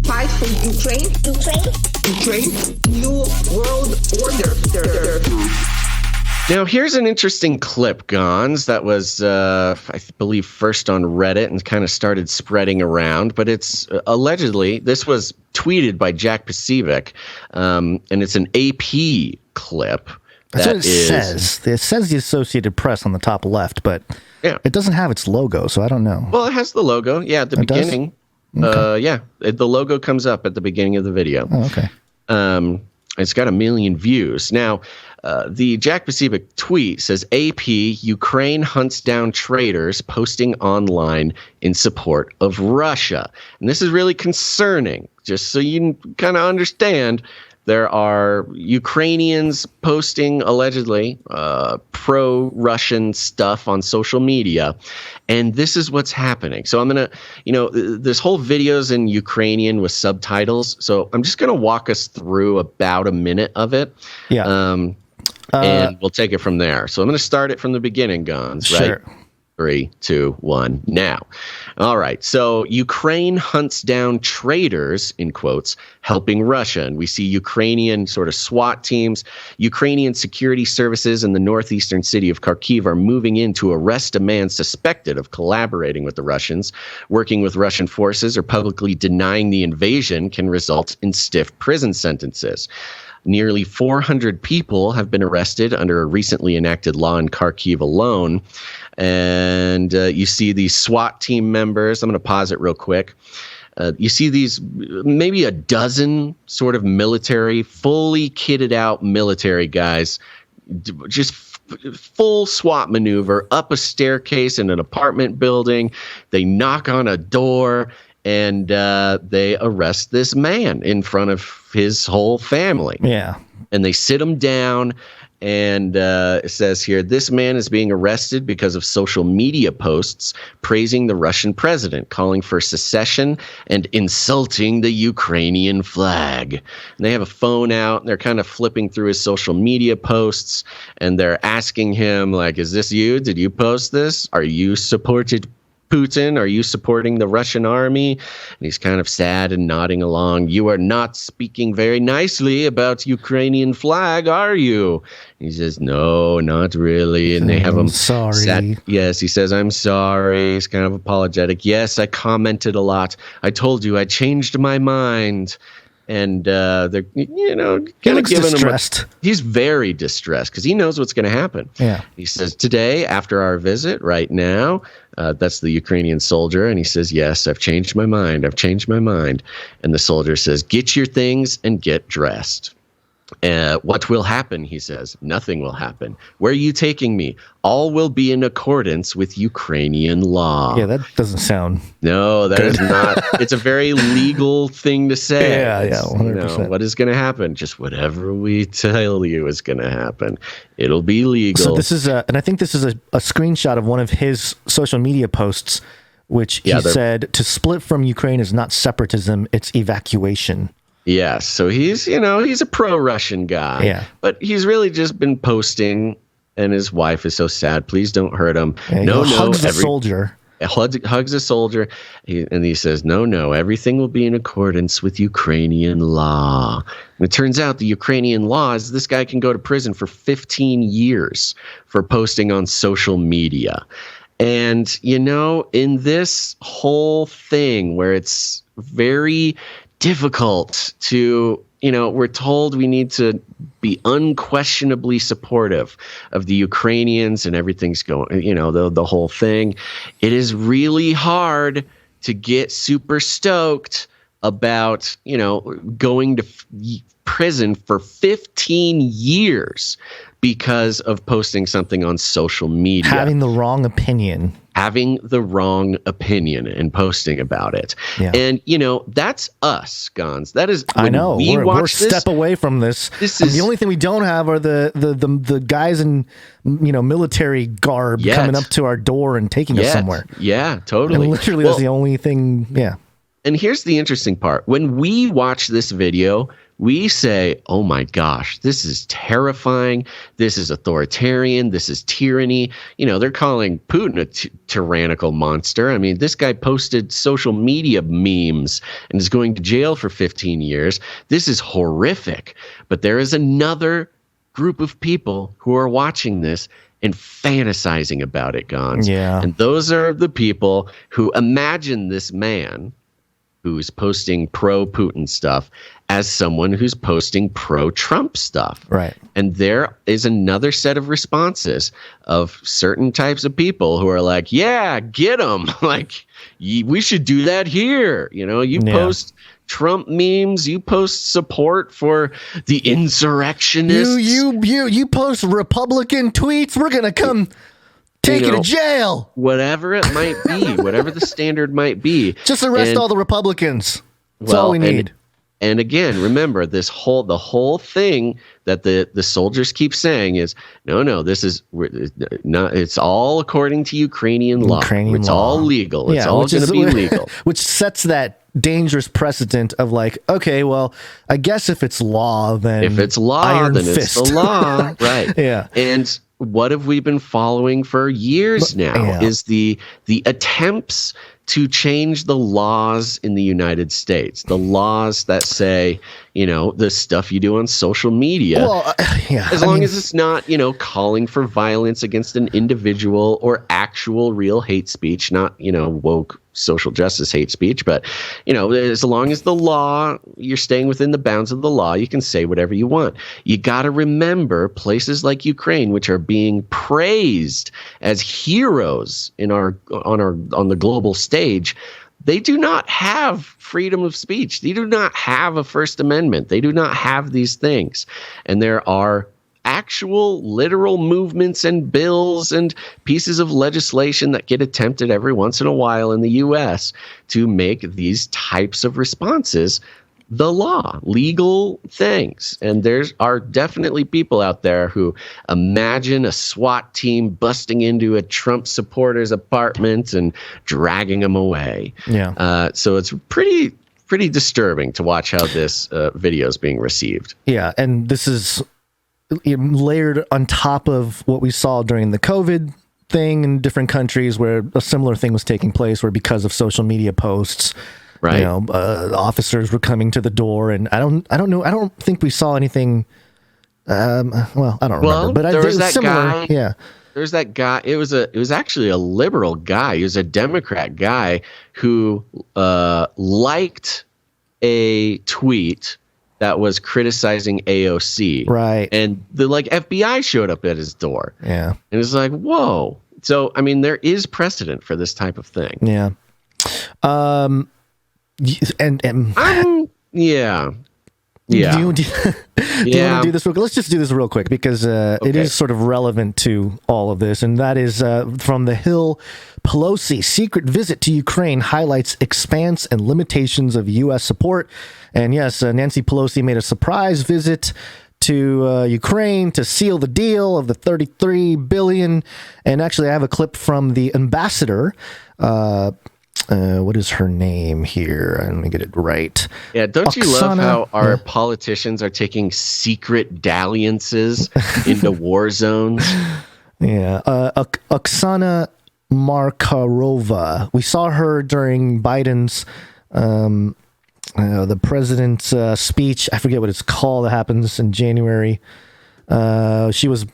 Fight for Ukraine. New world order. Now, here's an interesting clip, Gonz, that was, I believe, first on Reddit and kind of started spreading around. But it's allegedly, this was tweeted by Jack Pacific, and it's an AP clip. That's what it says. It says the Associated Press on the top left, but it doesn't have its logo, so I don't know. Well, it has the logo, at the beginning. Okay. The logo comes up at the beginning of the video. Oh, okay. It's got 1 million views. Now, the Jack Pacific tweet says, AP, Ukraine hunts down traitors posting online in support of Russia. And this is really concerning, just so you kind of understand. There are Ukrainians posting allegedly pro-Russian stuff on social media, and this is what's happening. So I'm going to, this whole video's in Ukrainian with subtitles, so I'm just going to walk us through about a minute of it. Yeah. And we'll take it from there. So I'm going to start it from the beginning, Gonz, right? Sure. 3, 2, 1, now. All right. So Ukraine hunts down traitors, in quotes, helping Russia. And we see Ukrainian sort of SWAT teams. Ukrainian security services in the northeastern city of Kharkiv are moving in to arrest a man suspected of collaborating with the Russians. Working with Russian forces or publicly denying the invasion can result in stiff prison sentences. Nearly 400 people have been arrested under a recently enacted law in Kharkiv alone. And you see these SWAT team members. I'm going to pause it real quick. You see these maybe a dozen sort of military, fully kitted out military guys, just full SWAT maneuver up a staircase in an apartment building. They knock on a door. And they arrest this man in front of his whole family. Yeah. And they sit him down. And it says here, this man is being arrested because of social media posts praising the Russian president, calling for secession and insulting the Ukrainian flag. And they have a phone out. And they're kind of flipping through his social media posts. And they're asking him, like, is this you? Did you post this? Are you supported Putin? Are you supporting the Russian army? And he's kind of sad and nodding along. You are not speaking very nicely about Ukrainian flag, are you? And he says, no, not really. And they have him sorry. Yes, he says, I'm sorry. He's kind of apologetic. Yes, I commented a lot. I told you I changed my mind. And they're, kind of giving him he's very distressed because he knows what's going to happen. Yeah. He says, today, after our visit, right now, that's the Ukrainian soldier. And he says, yes, I've changed my mind. I've changed my mind. And the soldier says, get your things and get dressed. What will happen, he says. Nothing will happen. Where are you taking me? All will be in accordance with Ukrainian law. Yeah, that doesn't sound No, that good. is not. It's a very legal thing to say. Yeah, 100%. What is going to happen? Just whatever we tell you is going to happen. It'll be legal. So this is and I think this is a screenshot of one of his social media posts, which he said, to split from Ukraine is not separatism, it's evacuation. Yes, so he's a pro-Russian guy. Yeah. But he's really just been posting, and his wife is so sad. Please don't hurt him. Yeah, hugs the soldier. Hugs a soldier, and he says, no, everything will be in accordance with Ukrainian law. And it turns out the Ukrainian law is this guy can go to prison for 15 years for posting on social media. And, in this whole thing where it's very difficult to, we're told we need to be unquestionably supportive of the Ukrainians and everything's going, the whole thing. It is really hard to get super stoked about, going to prison for 15 years because of posting something on social media. Having the wrong opinion and posting about it. Yeah. And, that's us, Gonz. That is, I know. We're a step away from this. The only thing we don't have are the guys in, military garb coming up to our door and taking us somewhere. Yeah, totally. And literally that's the only thing. Yeah. And here's the interesting part. When we watch this video, we say, oh my gosh, this is terrifying. This is authoritarian. This is tyranny. They're calling Putin a tyrannical monster. I mean, this guy posted social media memes and is going to jail for 15 years. This is horrific. But there is another group of people who are watching this and fantasizing about it, Gonz. Yeah. And those are the people who imagine this man who's posting pro-Putin stuff as someone who's posting pro-Trump stuff. Right. And there is another set of responses of certain types of people who are like, yeah, get them. Like, we should do that here. You post Trump memes, you post support for the insurrectionists. You post Republican tweets, we're going to come take you to jail. Whatever it might be, whatever the standard might be. Just arrest all the Republicans. That's all we need. And again, remember the whole thing that the soldiers keep saying is, no, this is not. It's all according to Ukrainian law. It's all legal. It's all going to be legal. Which sets that dangerous precedent of like, okay, well, I guess if it's law, then it's the law, right? Yeah. And what have we been following for years now is the attempts to change the laws in the United States, the laws that say, the stuff you do on social media, as long as it's not, calling for violence against an individual or actual real hate speech, not, woke social justice hate speech, but, as long as the law, you're staying within the bounds of the law, you can say whatever you want. You got to remember places like Ukraine, which are being praised as heroes on the global stage, they do not have freedom of speech. They do not have a First Amendment. They do not have these things. And there are actual literal movements and bills and pieces of legislation that get attempted every once in a while in the U.S. to make these types of responses the law, legal things. And there are definitely people out there who imagine a SWAT team busting into a Trump supporter's apartment and dragging them away. Yeah. So it's pretty disturbing to watch how this video is being received. Yeah, and this is layered on top of what we saw during the COVID thing in different countries where a similar thing was taking place, where because of social media posts, right, officers were coming to the door, and I don't know. I don't think we saw anything. I don't remember. But there was that similar, guy. Yeah, there's that guy. It was actually a liberal guy. He was a Democrat guy who liked a tweet that was criticizing AOC. Right. And the FBI showed up at his door. Yeah. And it's like, whoa. So I mean, there is precedent for this type of thing. Yeah. Yeah. Do you want to do this real quick? Let's just do this real quick because it is sort of relevant to all of this. And that is from The Hill. Pelosi secret visit to Ukraine highlights expanse and limitations of U.S. support. And yes, Nancy Pelosi made a surprise visit to Ukraine to seal the deal of the $33 billion. And actually, I have a clip from the ambassador. What is her name here? Let me get it right. Yeah, don't you love how our politicians are taking secret dalliances into war zones? Yeah. Oksana Markarova. We saw her during Biden's the president's speech. I forget what it's called. That happens in January. She was,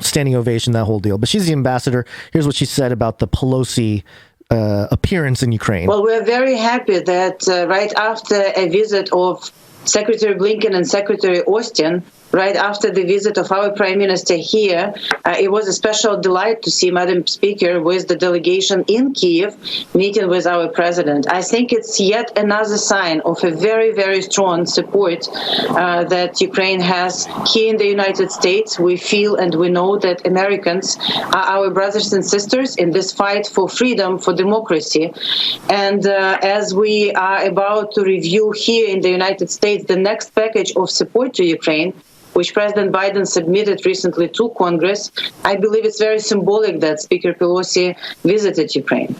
standing ovation, that whole deal. But she's the ambassador. Here's what she said about the Pelosi appearance in Ukraine. Well, we're very happy that right after a visit of Secretary Blinken and Secretary Austin, right after the visit of our Prime Minister here, it was a special delight to see Madam Speaker with the delegation in Kyiv meeting with our President. I think it's yet another sign of a very, very strong support that Ukraine has here in the United States. We feel and we know that Americans are our brothers and sisters in this fight for freedom, for democracy. And as we are about to review here in the United States the next package of support to Ukraine, which President Biden submitted recently to Congress, I believe it's very symbolic that Speaker Pelosi visited Ukraine.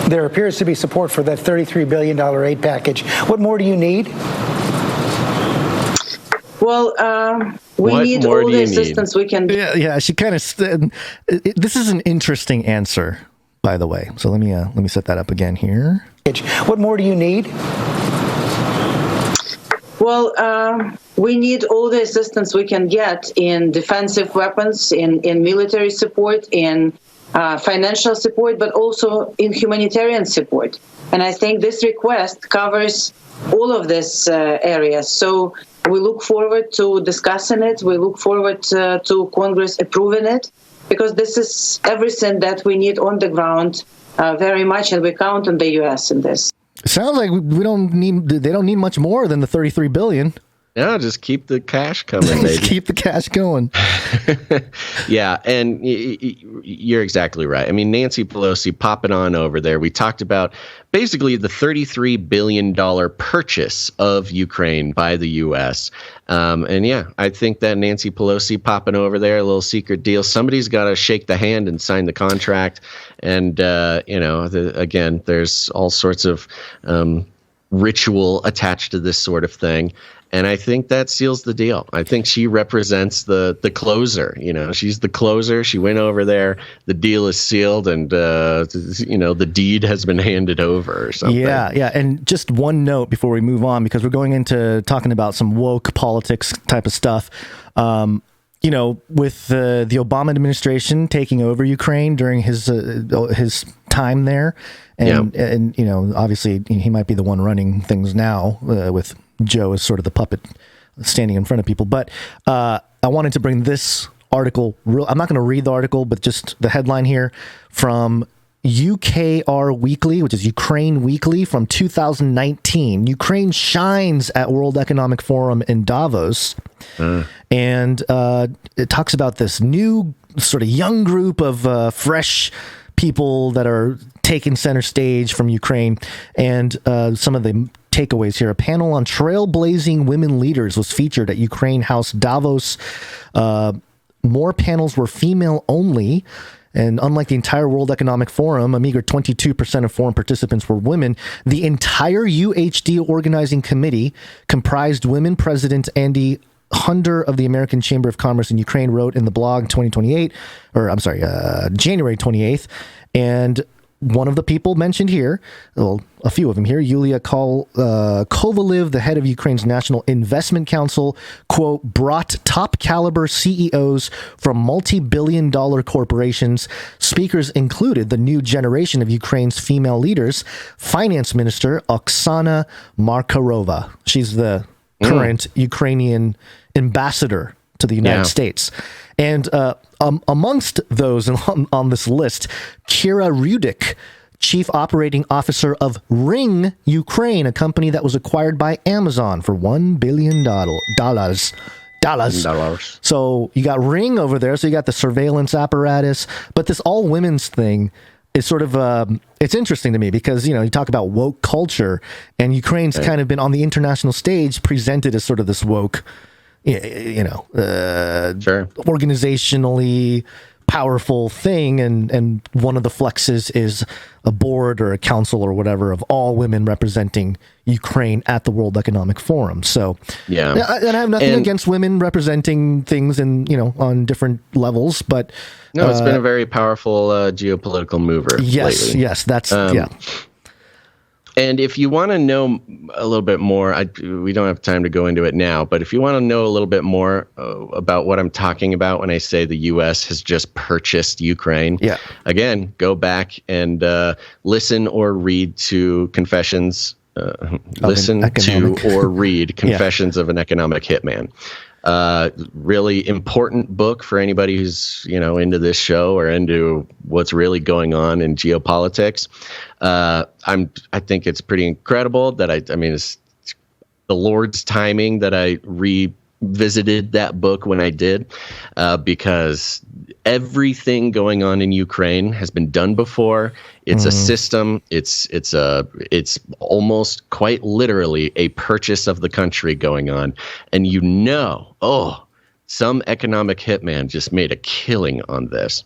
There appears to be support for that $33 billion aid package. What more do you need? Well, we need all the assistance we can. Yeah. She kind of. This is an interesting answer, by the way. So let me set that up again here. What more do you need? Well, we need all the assistance we can get in defensive weapons, in military support, in financial support, but also in humanitarian support. And I think this request covers all of these areas. So we look forward to discussing it. We look forward to Congress approving it, because this is everything that we need on the ground very much, and we count on the U.S. in this. Sounds like they don't need much more than the $33 billion. Yeah, just keep the cash coming, baby. Just keep the cash going. Yeah, and you're exactly right. I mean, Nancy Pelosi popping on over there. We talked about basically the $33 billion purchase of Ukraine by the U.S. And yeah, I think that Nancy Pelosi popping over there, a little secret deal. Somebody's got to shake the hand and sign the contract. And, again, there's all sorts of ritual attached to this sort of thing. And I think that seals the deal. I think she represents the closer. She's the closer. She went over there. The deal is sealed, and the deed has been handed over or something. Yeah. And just one note before we move on, because we're going into talking about some woke politics type of stuff. With the Obama administration taking over Ukraine during his time there, and obviously he might be the one running things now with Joe as sort of the puppet standing in front of people. But I wanted to bring this article. I'm not going to read the article, but just the headline here from UKR Weekly, which is Ukraine Weekly from 2019. Ukraine shines at World Economic Forum in Davos. And it talks about this new sort of young group of fresh people that are taking center stage from Ukraine. And some of the takeaways here. A panel on trailblazing women leaders was featured at Ukraine House Davos. More panels were female only. And unlike the entire World Economic Forum, a meager 22% of forum participants were women. The entire UHD organizing committee comprised women. President Andy Hunter of the American Chamber of Commerce in Ukraine wrote in the blog January 28th. And one of the people mentioned here, well, a few of them here, Yulia Kovaliv, the head of Ukraine's National Investment Council, quote, brought top caliber CEOs from multi-billion dollar corporations. Speakers included the new generation of Ukraine's female leaders, Finance Minister Oksana Markarova. She's the current Ukrainian ambassador to the United States. And amongst those on this list, Kira Rudik, Chief Operating Officer of Ring Ukraine, a company that was acquired by Amazon for $1 billion. So you got Ring over there, so you got the surveillance apparatus, but this all women's thing is sort of, it's interesting to me because, you talk about woke culture, and Ukraine's kind of been on the international stage presented as sort of this woke, organizationally powerful thing, and one of the flexes is a board or a council or whatever of all women representing Ukraine at the World Economic Forum. So and I have nothing against women representing things and on different levels, but no, it's been a very powerful geopolitical mover. Yes, lately. That's And if you want to know a little bit more, we don't have time to go into it now, but if you want to know a little bit more about what I'm talking about when I say the U.S. has just purchased Ukraine, again, go back and listen or read to Confessions. Confessions of an Economic Hitman. Really important book for anybody who's into this show or into what's really going on in geopolitics. I think it's pretty incredible that it's the Lord's timing that I revisited that book when I did, because everything going on in Ukraine has been done before. It's a system. It's almost quite literally a purchase of the country going on, and Some economic hitman just made a killing on this.